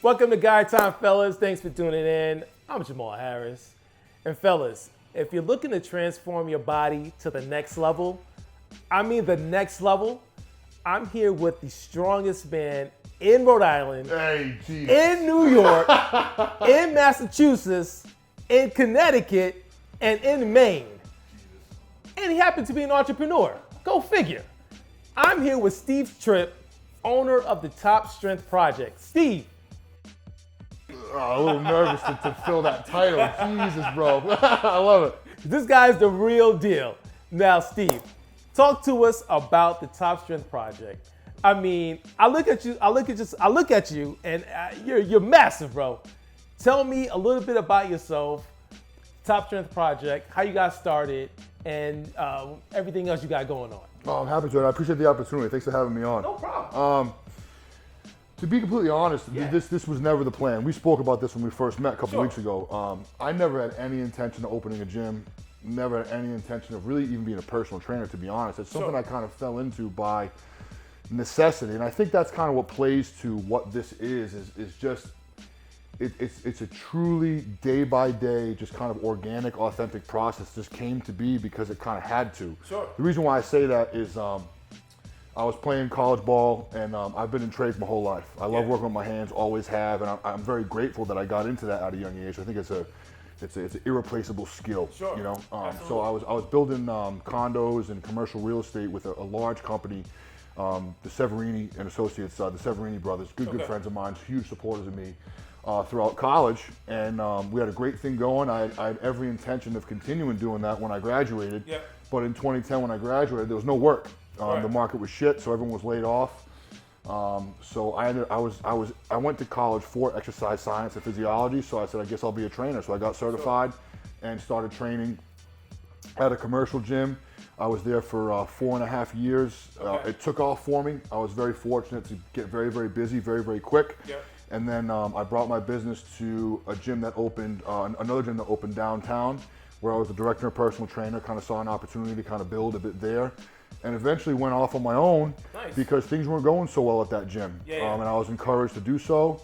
Welcome to Guy Time, fellas. Thanks for tuning in. I'm Jamal Harris. And fellas, if you're looking to transform your body to the next level, I mean the next level, I'm here with the strongest man in Rhode Island, in New York, in Massachusetts, in Connecticut, and in Maine. And he happens to be an entrepreneur. Go figure. I'm here with Steve Tripp, owner of the Top Strength Project. Steve. A little nervous to fill that title. Jesus, bro. I love it. This guy's the real deal. Now, Steve, talk to us about the Top Strength Project. I mean, I look at you, and you're massive, bro. Tell me a little bit about yourself, Top Strength Project, how you got started, and everything else you got going on. Oh, I'm happy to. I appreciate the opportunity. Thanks for having me on. No problem. To be completely honest, this was never the plan. We spoke about this when we first met a couple weeks ago. I never had any intention of opening a gym, never had any intention of really even being a personal trainer, to be honest. It's something I kind of fell into by necessity. And I think that's kind of what plays to what this is just, it's a truly day by day, just kind of organic, authentic process. Just came to be because it kind of had to. Sure. The reason why I say that is, I was playing college ball, and I've been in trades my whole life. I love working with my hands, always have, and I'm very grateful that I got into that at a young age. I think it's an irreplaceable skill. Sure. You know. So I was building condos and commercial real estate with a large company, the Severini and Associates, the Severini brothers, good friends of mine, huge supporters of me throughout college, and we had a great thing going. I had every intention of continuing doing that when I graduated. Yeah. But in 2010, when I graduated, there was no work. The market was shit, so everyone was laid off. So I went to college for exercise science and physiology. So I said, I guess I'll be a trainer. So I got certified and started training at a commercial gym. I was there for 4.5 years. It took off for me. I was very fortunate to get very, very busy, very, very quick. Yep. And then I brought my business to a gym that opened, another gym that opened downtown, where I was the director and personal trainer. Kind of saw an opportunity to kind of build a bit there. And eventually went off on my own because things weren't going so well at that gym. And I was encouraged to do so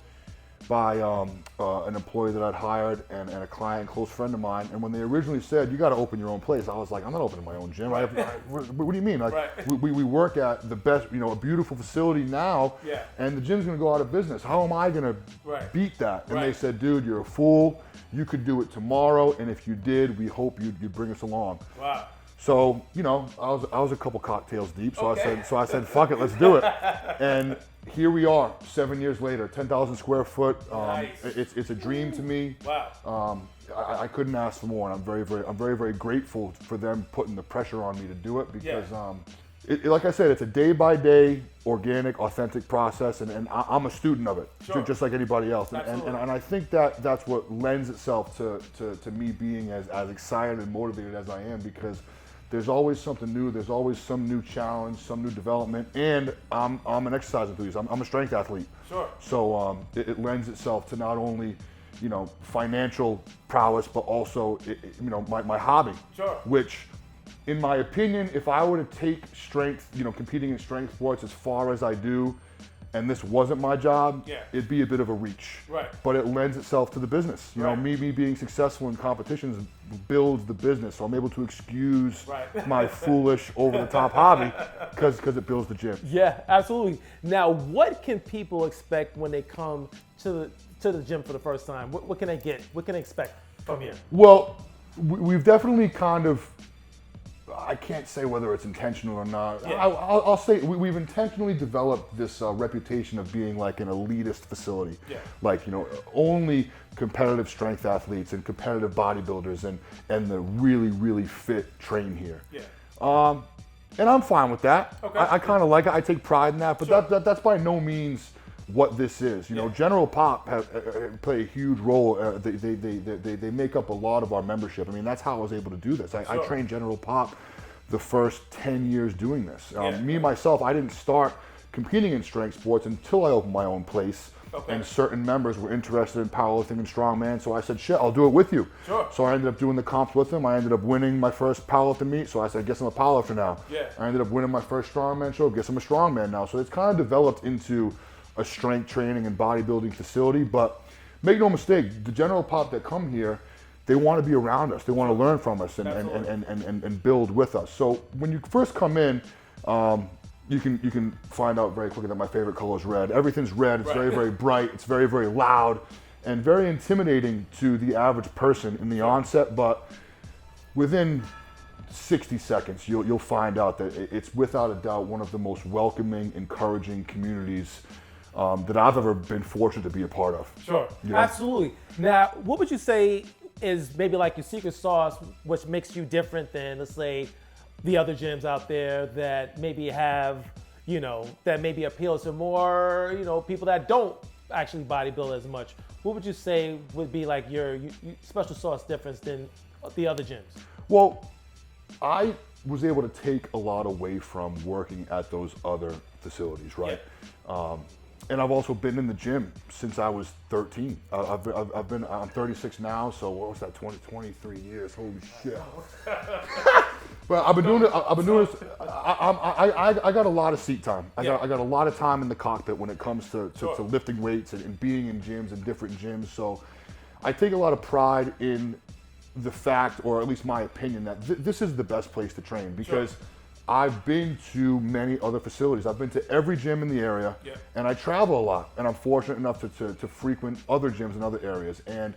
by an employee that I'd hired and a client, close friend of mine. And when they originally said, you got to open your own place, I was like, I'm not opening my own gym. What do you mean? Like, we work at the best, a beautiful facility now, and the gym's going to go out of business. How am I going to beat that? And they said, dude, you're a fool. You could do it tomorrow. And if you did, we hope you'd bring us along. Wow. So, I was a couple cocktails deep, so I said, fuck it, let's do it. And here we are, 7 years later, 10,000 square foot. It's a dream to me. Wow. I couldn't ask for more, and I'm very, very grateful for them putting the pressure on me to do it because, like I said, it's a day by day, organic, authentic process, and I'm a student of it, just like anybody else. And I think that's what lends itself to me being as excited and motivated as I am, because there's always something new. There's always some new challenge, some new development, and I'm an exercise enthusiast. I'm a strength athlete. Sure. So it lends itself to not only financial prowess, but also my hobby. Sure. Which, in my opinion, if I were to take strength, competing in strength sports as far as I do, and this wasn't my job, it'd be a bit of a reach. Right. But it lends itself to the business. Me being successful in competitions builds the business. So I'm able to excuse my foolish, over-the-top hobby because it builds the gym. Yeah, absolutely. Now, what can people expect when they come to the gym for the first time? What can they get? What can they expect from you? Well, we've definitely kind of, I can't say whether it's intentional or not. I'll say we've intentionally developed this reputation of being like an elitist facility. Like, only competitive strength athletes and competitive bodybuilders and the really, really fit train here. And I'm fine with that. I kind of like it. I take pride in that, but that's by no means what this is. General Pop play a huge role. They make up a lot of our membership. I mean, that's how I was able to do this. I trained General Pop the first 10 years doing this. Me, myself, I didn't start competing in strength sports until I opened my own place. And certain members were interested in powerlifting and strongman, so I said, shit, I'll do it with you. So I ended up doing the comps with them. I ended up winning my first powerlifting meet, so I said, I guess I'm a powerlifter now. I ended up winning my first strongman show, I guess I'm a strongman now. So it's kind of developed into a strength training and bodybuilding facility. But make no mistake, the general pop that come here, they want to be around us. They want to learn from us and build with us. So when you first come in, you can find out very quickly that my favorite color is red. Everything's red. It's very, very bright. It's very, very loud and very intimidating to the average person in the onset. But within 60 seconds, you'll find out that it's without a doubt one of the most welcoming, encouraging communities that I've ever been fortunate to be a part of. Sure, know? Absolutely. Now, what would you say is maybe like your secret sauce, which makes you different than, let's say, the other gyms out there that maybe have, that maybe appeal to more, people that don't actually bodybuild as much? What would you say would be like your special sauce difference than the other gyms? Well, I was able to take a lot away from working at those other facilities, right? Yeah. And I've also been in the gym since I was 13. I'm 36 now, so what was that, 23 years, holy shit. But I've been doing this, I got a lot of seat time. I got a lot of time in the cockpit when it comes to lifting weights and being in gyms and different gyms. So I take a lot of pride in the fact, or at least my opinion, that this is the best place to train because I've been to many other facilities. I've been to every gym in the area, and I travel a lot, and I'm fortunate enough to frequent other gyms in other areas. And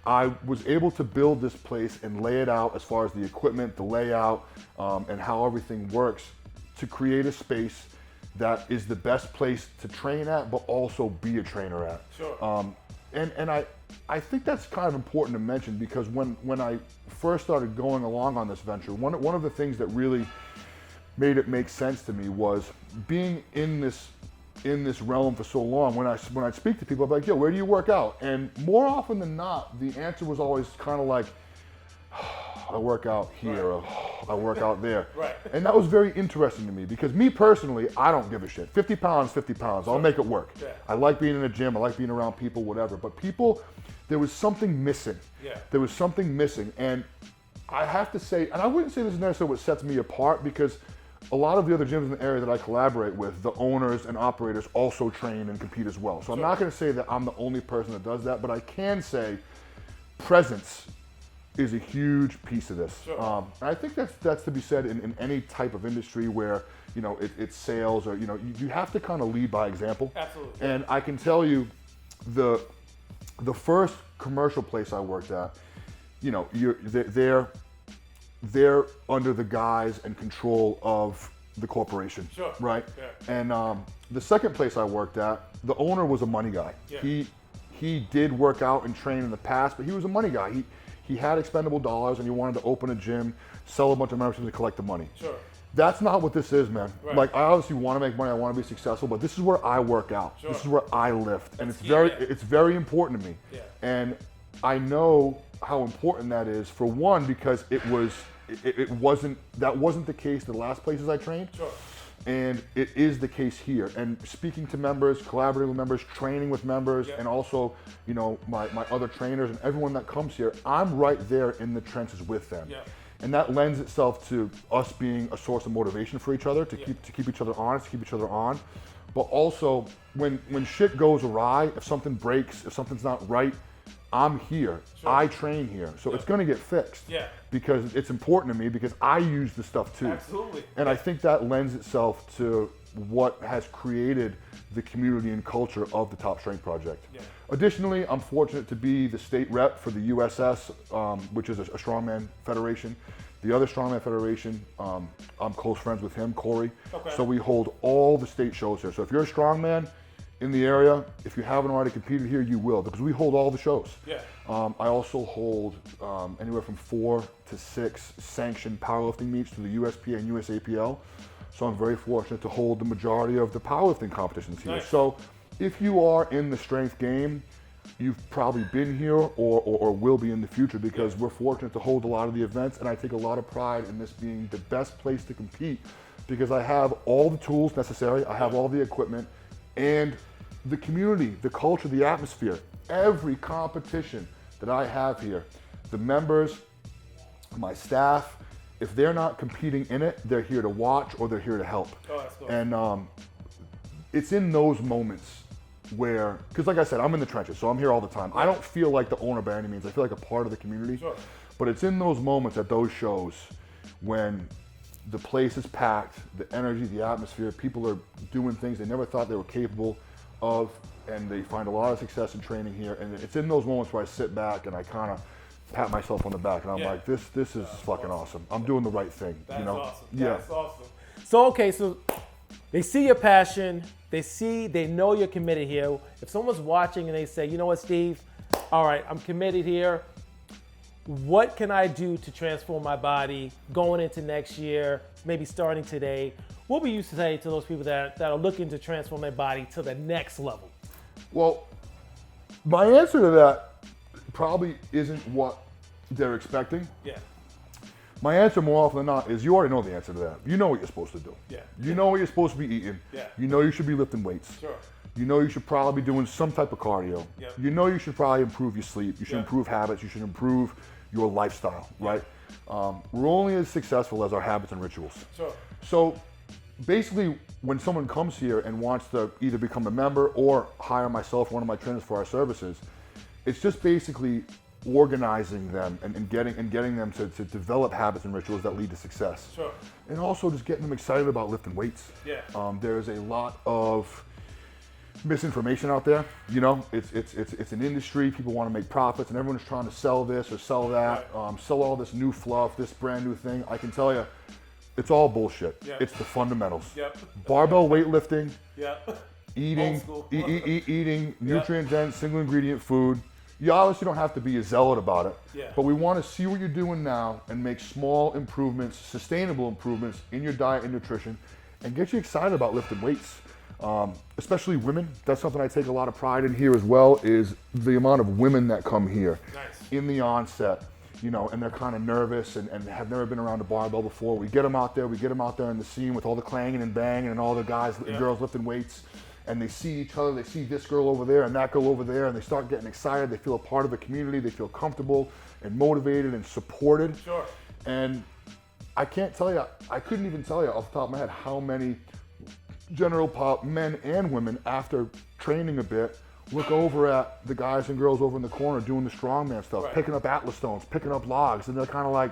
I was able to build this place and lay it out as far as the equipment, the layout, and how everything works to create a space that is the best place to train at, but also be a trainer at. Sure. And I think that's kind of important to mention because when I first started going along on this venture, one of the things that really made it make sense to me was being in this realm for so long. When I speak to people, I'm like, yo, where do you work out? And more often than not, the answer was always kind of like, I work out here, or I work out there. Right. And that was very interesting to me because me personally, I don't give a shit. 50 pounds, 50 pounds. I'll make it work. Yeah. I like being in a gym. I like being around people, whatever. But people, there was something missing. Yeah. There was something missing. And I have to say, and I wouldn't say this is necessarily what sets me apart because a lot of the other gyms in the area that I collaborate with, the owners and operators also train and compete as well. So I'm not going to say that I'm the only person that does that, but I can say presence is a huge piece of this. Sure. And I think that's to be said in any type of industry where it's sales or you have to kind of lead by example. Absolutely. And I can tell you, the first commercial place I worked at, they're under the guise and control of the corporation, sure. Right? Yeah. And the second place I worked at, the owner was a money guy. Yeah. He did work out and train in the past, but he was a money guy. He had expendable dollars and he wanted to open a gym, sell a bunch of memberships and collect the money. Sure. That's not what this is, man. Right. Like I obviously want to make money, I want to be successful, but this is where I work out. Sure. This is where I lift, and it's very important to me. Yeah. And I know how important that is. For one, because that wasn't the case the last places I trained. Sure. And it is the case here. And speaking to members, collaborating with members, training with members, and also, my other trainers and everyone that comes here, I'm right there in the trenches with them. Yeah. And that lends itself to us being a source of motivation for each other, to keep each other honest, to keep each other on. But also, when shit goes awry, if something breaks, if something's not right, I'm here. Sure. I train here. So it's going to get fixed. Yeah. Because it's important to me because I use the stuff too. Absolutely. And I think that lends itself to what has created the community and culture of the Top Strength Project. Yeah. Additionally, I'm fortunate to be the state rep for the USS, which is a strongman federation. The other strongman federation, I'm close friends with him, Corey. Okay. So we hold all the state shows here. So if you're a strongman in the area, if you haven't already competed here, you will, because we hold all the shows. Yeah. I also hold anywhere from 4 to 6 sanctioned powerlifting meets through the USPA and USAPL. So I'm very fortunate to hold the majority of the powerlifting competitions here. Nice. So if you are in the strength game, you've probably been here or will be in the future because we're fortunate to hold a lot of the events, and I take a lot of pride in this being the best place to compete because I have all the tools necessary, I have all the equipment, and the community, the culture, the atmosphere, every competition that I have here, the members, my staff, if they're not competing in it, they're here to watch or they're here to help. Oh, that's cool. And it's in those moments where, because like I said, I'm in the trenches, so I'm here all the time. I don't feel like the owner by any means. I feel like a part of the community. Sure. But it's in those moments at those shows when the place is packed, the energy, the atmosphere, people are doing things they never thought they were capable of, and they find a lot of success in training here. And it's in those moments where I sit back and I kind of pat myself on the back, and I'm like, this is fucking awesome. I'm doing the right thing. That's awesome. Yeah. That's awesome. So, okay, so they see your passion. They know you're committed here. If someone's watching and they say, you know what, Steve, all right, I'm committed here. What can I do to transform my body going into next year, maybe starting today? What would you say to those people that are looking to transform their body to the next level? Well, my answer to that probably isn't what they're expecting. Yeah. My answer more often than not is you already know the answer to that. You know what you're supposed to do. Yeah. You know what you're supposed to be eating. Yeah. You know you should be lifting weights. Sure. You know you should probably be doing some type of cardio. Yep. You know you should probably improve your sleep. You should improve habits. You should improve your lifestyle, right? We're only as successful as our habits and rituals. Sure. So basically, when someone comes here and wants to either become a member or hire myself, one of my trainers for our services, it's just basically organizing them and getting them to develop habits and rituals that lead to success. Sure. And also just getting them excited about lifting weights. Yeah. There's a lot of misinformation out there. You know, it's an industry. People want to make profits, and everyone's trying to sell this or sell that, sell all this new fluff, this brand new thing. I can tell you, it's all bullshit. Yep. It's the fundamentals. Yep. Barbell weightlifting, Yep. eating, eating Yep. nutrient-dense, single ingredient food. You obviously don't have to be a zealot about it, Yeah. but we want to see what you're doing now and make small improvements, sustainable improvements in your diet and nutrition, and get you excited about lifting weights. Especially women. That's something I take a lot of pride in here as well, is the amount of women that come here in the onset, you know, and they're kind of nervous and have never been around a barbell before. We get them out there in the scene with all the clanging and banging and all the guys and girls lifting weights, and they see each other, they see this girl over there and that girl over there, and they start getting excited. They feel a part of the community, they feel comfortable and motivated and supported. Sure. And I couldn't even tell you off the top of my head how many general pop men and women, after training a bit, look over at the guys and girls over in the corner doing the strongman stuff, picking up Atlas stones, picking up logs, and they're kind of like,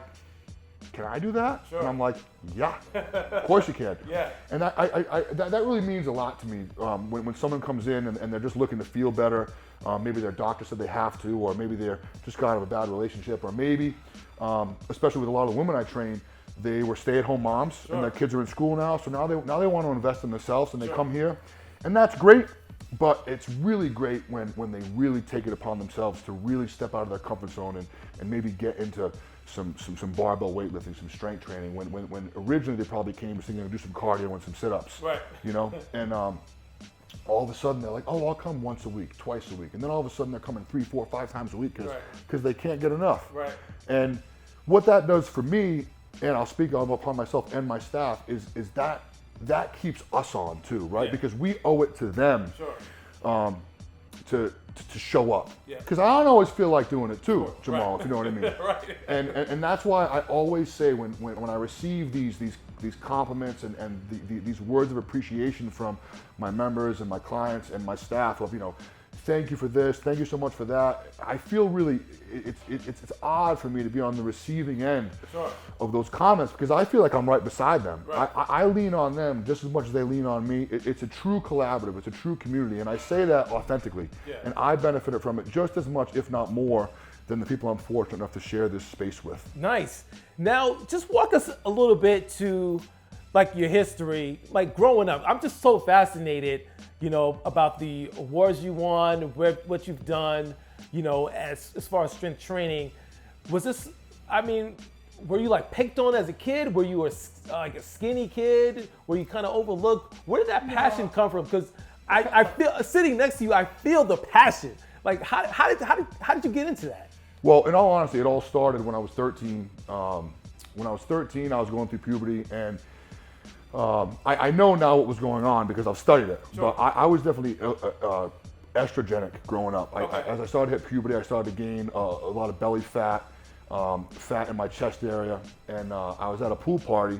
can I do that? Sure. And I'm like, yeah, of course you can. Yeah. And that really means a lot to me when someone comes in and they're just looking to feel better. Maybe their doctor said they have to, or maybe they're just got out of a bad relationship, or maybe, especially with a lot of the women I train, they were stay-at-home moms and their kids are in school now, so now they want to invest in themselves and they come here, and that's great. But it's really great when they really take it upon themselves to really step out of their comfort zone and maybe get into some barbell weightlifting, some strength training. When originally they probably came thinking to do some cardio and some sit-ups, you know, and all of a sudden they're like, oh, I'll come once a week, twice a week, and then all of a sudden they're coming 3, 4, 5 times a week because they can't get enough. Right. And what that does for me, and I'll speak upon myself and my staff, is that keeps us on too, right? Yeah. Because we owe it to them to show up. Yeah. Because I don't always feel like doing it too, Jamal, Right. if you know what I mean. Right. And that's why I always say when I receive these compliments and these words of appreciation from my members and my clients and my staff of, you know, thank you for this, thank you so much for that. I feel really, it's odd for me to be on the receiving end of those comments because I feel like I'm right beside them. Right. I lean on them just as much as they lean on me. It's a true collaborative, it's a true community, and I say that authentically. Yeah. And I benefited from it just as much, if not more, than the people I'm fortunate enough to share this space with. Nice. Now, just walk us a little bit to like your history, like growing up. I'm just so fascinated, you know, about the awards you won, what you've done, you know, as far as strength training. Was this, I mean, were you like picked on as a kid? Were you like a skinny kid? Were you kind of overlooked? Where did that passion come from? Because I feel, sitting next to you, I feel the passion. Like, how did you get into that? Well, in all honesty, it all started when I was 13. When I was 13, I was going through puberty, and I know now what was going on because I've studied it. Sure. But I was definitely estrogenic growing up. Okay. As I started to hit puberty, I started to gain a lot of belly fat, fat in my chest area, and I was at a pool party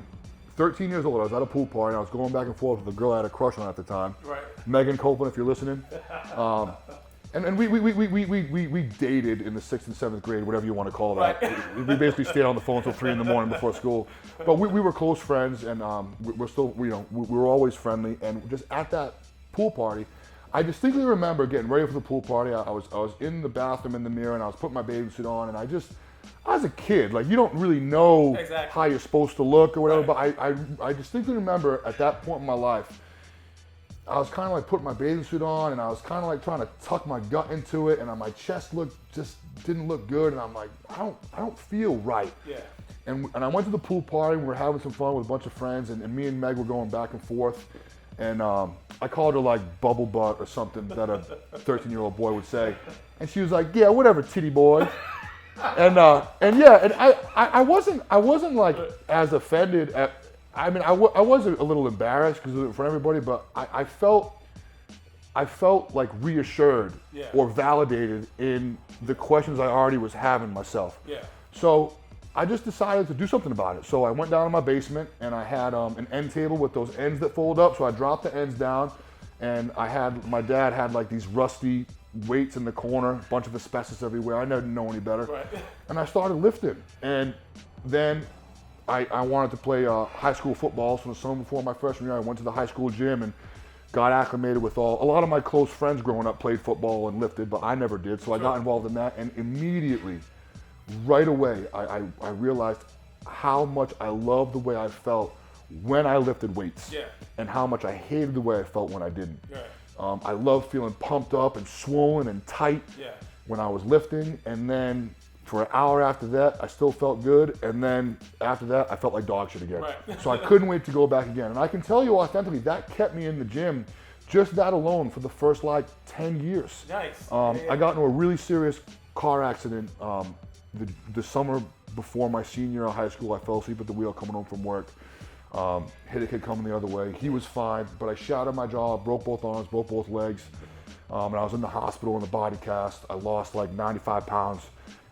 13 years old. I was at a pool party. And I was going back and forth with a girl I had a crush on at the time. Right. Megan Copeland, if you're listening. And we dated in the 6th and 7th grade, whatever you want to call that. Right. We basically stayed on the phone until 3 in the morning before school. But we were close friends, and we're still, we were always friendly. And just at that pool party, I distinctly remember getting ready for the pool party. I was in the bathroom in the mirror, and I was putting my bathing suit on, and I was a kid. Like, you don't really know exactly how you're supposed to look or whatever. Right. But I distinctly remember at that point in my life, I was kind of like putting my bathing suit on, and I was kind of like trying to tuck my gut into it, and my chest just didn't look good, and I'm like, I don't feel right. Yeah. And I went to the pool party. We were having some fun with a bunch of friends, and me and Meg were going back and forth, and I called her like bubble butt or something that a 13-year-old boy would say, and she was like, yeah, whatever, titty boy. And I wasn't like as offended at. I mean, I was a little embarrassed because for everybody, but I felt like reassured or validated in the questions I already was having myself. Yeah. So I just decided to do something about it. So I went down to my basement, and I had an end table with those ends that fold up. So I dropped the ends down, and my dad had like these rusty weights in the corner, a bunch of asbestos everywhere. I didn't know any better. Right. And I started lifting, and then I wanted to play high school football. So the summer before my freshman year, I went to the high school gym and got acclimated with a lot of my close friends growing up played football and lifted, but I never did. So I got involved in that, and immediately, right away, I realized how much I loved the way I felt when I lifted weights, and how much I hated the way I felt when I didn't. Right. I loved feeling pumped up and swollen and tight when I was lifting, and then for an hour after that, I still felt good, and then after that, I felt like dog shit again. Right. So I couldn't wait to go back again. And I can tell you authentically, that kept me in the gym, just that alone, for the first like 10 years. Nice. I got into a really serious car accident the summer before my senior year of high school. I fell asleep at the wheel coming home from work. Hit a kid coming the other way. He was fine, but I shattered my jaw, broke both arms, broke both legs, and I was in the hospital in a body cast. I lost like 95 pounds.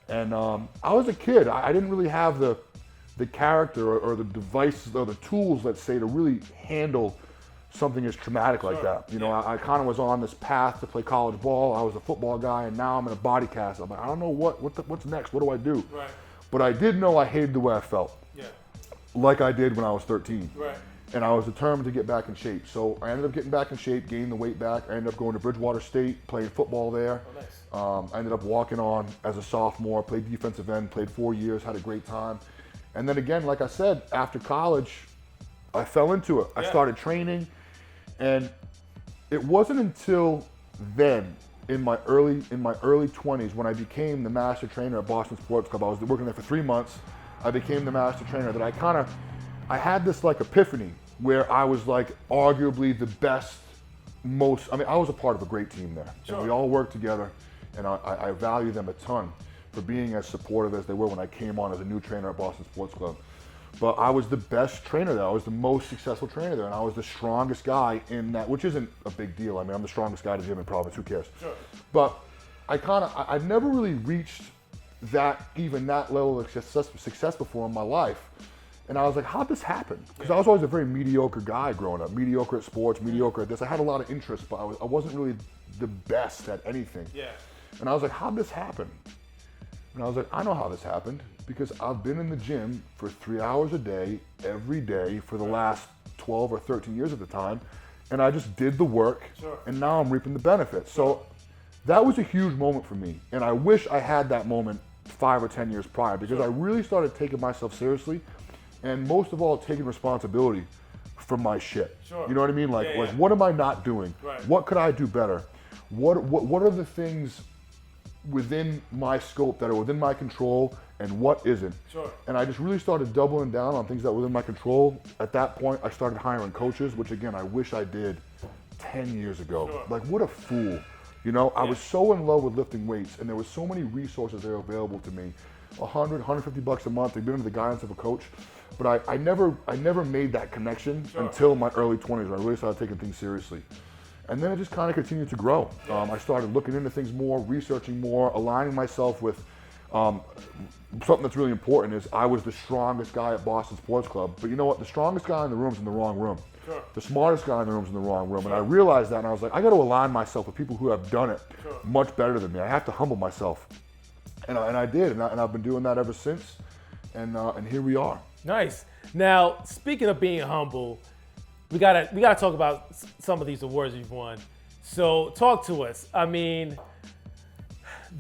And I was a kid. I didn't really have the character or the devices or the tools, let's say, to really handle something as traumatic like that. You know, I kind of was on this path to play college ball. I was a football guy, and now I'm in a body cast. I'm like, I don't know what's next. What do I do? Right. But I did know I hated the way I felt. Yeah. Like I did when I was 13. Right. And I was determined to get back in shape. So I ended up getting back in shape, gained the weight back. I ended up going to Bridgewater State, playing football there. Oh, nice. I ended up walking on as a sophomore, played defensive end, played 4 years, had a great time. And then again, like I said, after college, I fell into it. I started training, and it wasn't until then, in my early 20s, when I became the master trainer at Boston Sports Club. I was working there for 3 months. I became the master trainer. That I had this like epiphany where I was like arguably the best, I was a part of a great team there. Sure. And we all worked together, and I value them a ton for being as supportive as they were when I came on as a new trainer at Boston Sports Club. But I was the best trainer there. I was the most successful trainer there, and I was the strongest guy in that, which isn't a big deal. I mean, I'm the strongest guy in the gym in Providence, who cares? Sure. But I never really reached that level of success before in my life. And I was like, how'd this happen? Because I was always a very mediocre guy growing up. Mediocre at sports, mediocre at this. I had a lot of interests, but I wasn't really the best at anything. Yeah. And I was like, how'd this happen? And I was like, I know how this happened, because I've been in the gym for 3 hours a day, every day, for the last 12 or 13 years at the time. And I just did the work, and now I'm reaping the benefits. So that was a huge moment for me. And I wish I had that moment 5 or 10 years prior, because I really started taking myself seriously, and most of all, taking responsibility for my shit. Sure. You know what I mean? Like, what am I not doing? Right. What could I do better? What are the things within my scope that are within my control, and what isn't? Sure. And I just really started doubling down on things that were within my control. At that point, I started hiring coaches, which again, I wish I did 10 years ago. Sure. Like, what a fool. You know, I was so in love with lifting weights, and there were so many resources that were available to me. $100, $150 a month, they've been under the guidance of a coach. But I never made that connection until my early 20s, when I really started taking things seriously. And then it just kind of continued to grow. I started looking into things more, researching more, aligning myself with something that's really important is I was the strongest guy at Boston Sports Club, but you know what? The strongest guy in the room's in the wrong room. Sure. The smartest guy in the room's in the wrong room. Sure. And I realized that, and I was like, I got to align myself with people who have done it Sure. much better than me. I have to humble myself. And I did, and I've been doing that ever since. And here we are. Nice. Now, speaking of being humble, we gotta talk about some of these awards you've won. So talk to us. I mean,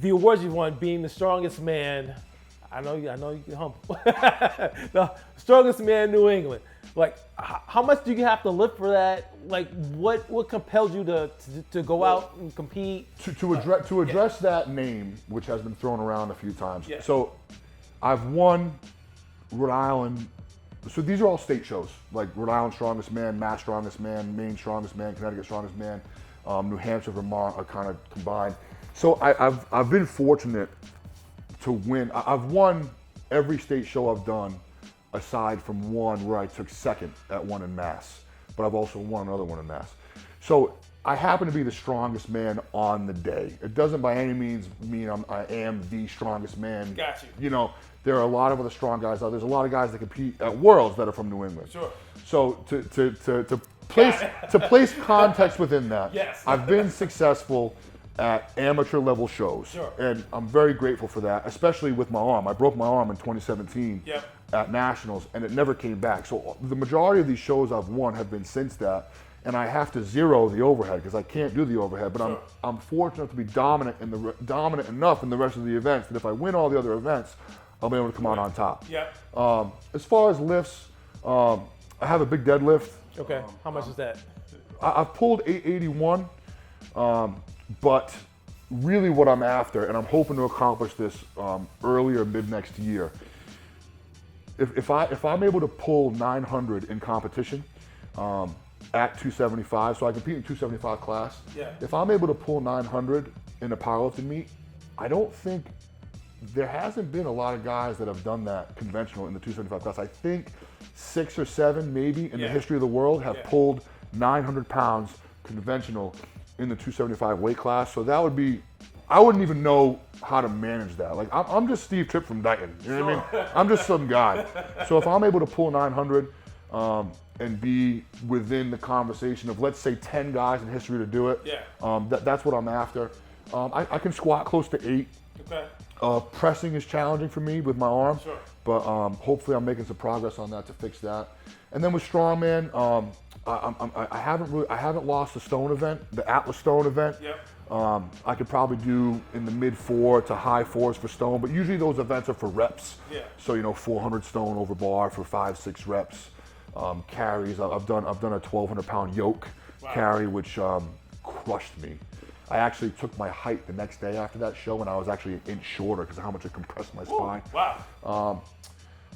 the awards you've won, being the strongest man. I know you're humble. The strongest man in New England. Like, how much do you have to lift for that? Like, what compelled you to go out and compete? To address that name, which has been thrown around a few times. Yeah. So, I've won Rhode Island. So these are all state shows, like Rhode Island Strongest Man, Mass Strongest Man, Maine Strongest Man, Connecticut Strongest Man, New Hampshire, Vermont are kind of combined. So I've been fortunate to win. I've won every state show I've done, aside from one where I took second at one in Mass, but I've also won another one in Mass. So I happen to be the strongest man on the day. It doesn't by any means mean I am the strongest man. Got you. You know, there are a lot of other strong guys out there. There's a lot of guys that compete at Worlds that are from New England. Sure. So to place context within that, Yes. I've been successful at amateur level shows. Sure. And I'm very grateful for that, especially with my arm. I broke my arm in 2017 Yep. at Nationals, and it never came back. So the majority of these shows I've won have been since that, and I have to zero the overhead because I can't do the overhead. But Sure. I'm fortunate to be dominant enough in the rest of the events that if I win all the other events, I'll be able to come out on top. Yep. As far as lifts, I have a big deadlift. Okay. How much is that? I've pulled 881, but really what I'm after, and I'm hoping to accomplish this early or mid next year. If I'm able to pull 900 in competition at 275, so I compete in 275 class. Yeah. If I'm able to pull 900 in a powerlifting meet, I don't think there hasn't been a lot of guys that have done that conventional in the 275 class. I think 6 or 7 maybe in the history of the world have pulled 900 pounds conventional in the 275 weight class. So that would be, I wouldn't even know how to manage that. Like I'm just Steve Tripp from Dayton, you know what I mean? I'm just some guy. So if I'm able to pull 900 and be within the conversation of, let's say, 10 guys in history to do it, that's what I'm after. I can squat close to 8. Okay. Pressing is challenging for me with my arm, Sure. but hopefully I'm making some progress on that to fix that. And then with strongman, I haven't lost the stone event, the Atlas Stone event. Yep. I could probably do in the mid 4 to high 4s for stone, but usually those events are for reps. Yeah. So 400 stone over bar for 5-6 reps. Carries, I've done a 1,200 pound yoke carry, which crushed me. I actually took my height the next day after that show, and I was actually an inch shorter because of how much it compressed my spine. Wow.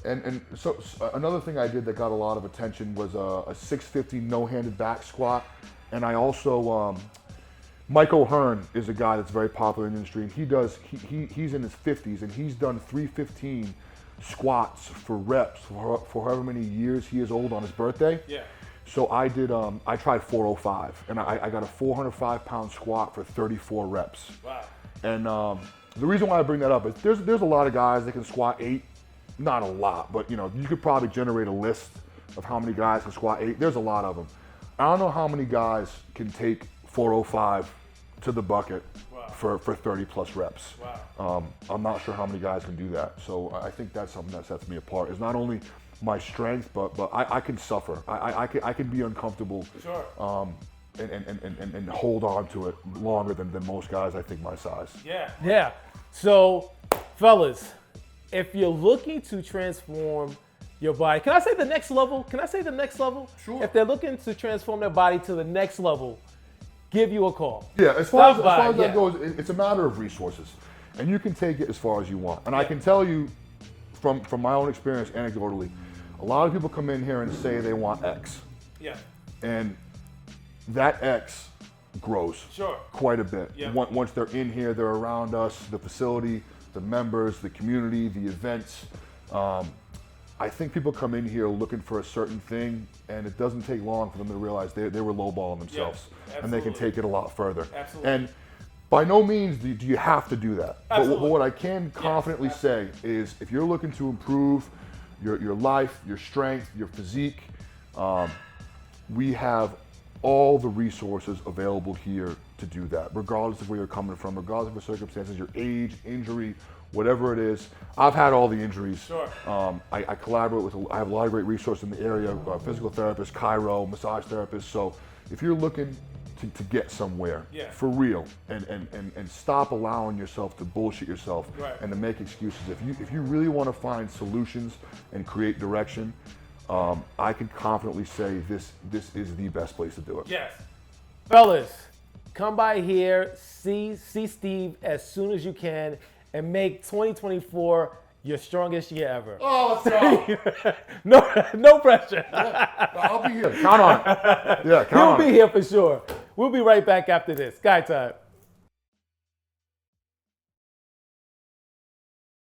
And so another thing I did that got a lot of attention was a 650 no-handed back squat, and I also Mike O'Hearn is a guy that's very popular in the industry, and he's in his 50s, and he's done 315 squats for reps for however many years he is old on his birthday. Yeah. So I did. I tried 405, and I got a 405 pound squat for 34 reps. Wow. And the reason why I bring that up is there's a lot of guys that can squat 8, not a lot, but you could probably generate a list of how many guys can squat 8. There's a lot of them. I don't know how many guys can take 405 to the bucket for 30 plus reps. Wow. I'm not sure how many guys can do that. So I think that's something that sets me apart. Is not only my strength, but I can suffer. I can be uncomfortable. Sure. And hold on to it longer than most guys, I think, my size. Yeah. Yeah. So, fellas, if you're looking to transform your body, can I say the next level? Sure. If they're looking to transform their body to the next level, give you a call. Yeah, as far as yeah. that goes, it's a matter of resources. And you can take it as far as you want. And I can tell you from my own experience anecdotally, a lot of people come in here and say they want X. Yeah. And that X grows quite a bit. Yeah. Once they're in here, they're around us, the facility, the members, the community, the events. I think people come in here looking for a certain thing, and it doesn't take long for them to realize they were lowballing themselves, and they can take it a lot further. Absolutely. And By no means do you have to do that. But Absolutely. what I can confidently say is if you're looking to improve your life, your strength, your physique, we have all the resources available here to do that, regardless of where you're coming from, regardless of the circumstances, your age, injury, whatever it is. I've had all the injuries. Sure. I collaborate with, I have a lot of great resources in the area, physical therapists, chiro, massage therapists. So if you're looking to get somewhere for real and stop allowing yourself to bullshit yourself and to make excuses, if you really want to find solutions and create direction, I can confidently say this is the best place to do it. Yes. Fellas, come by here, see Steve as soon as you can, and make 2024 your strongest year ever. Oh, let's go. No pressure. I'll be here. Count on it. Yeah, count on it. He'll be here for sure. We'll be right back after this. Guy time.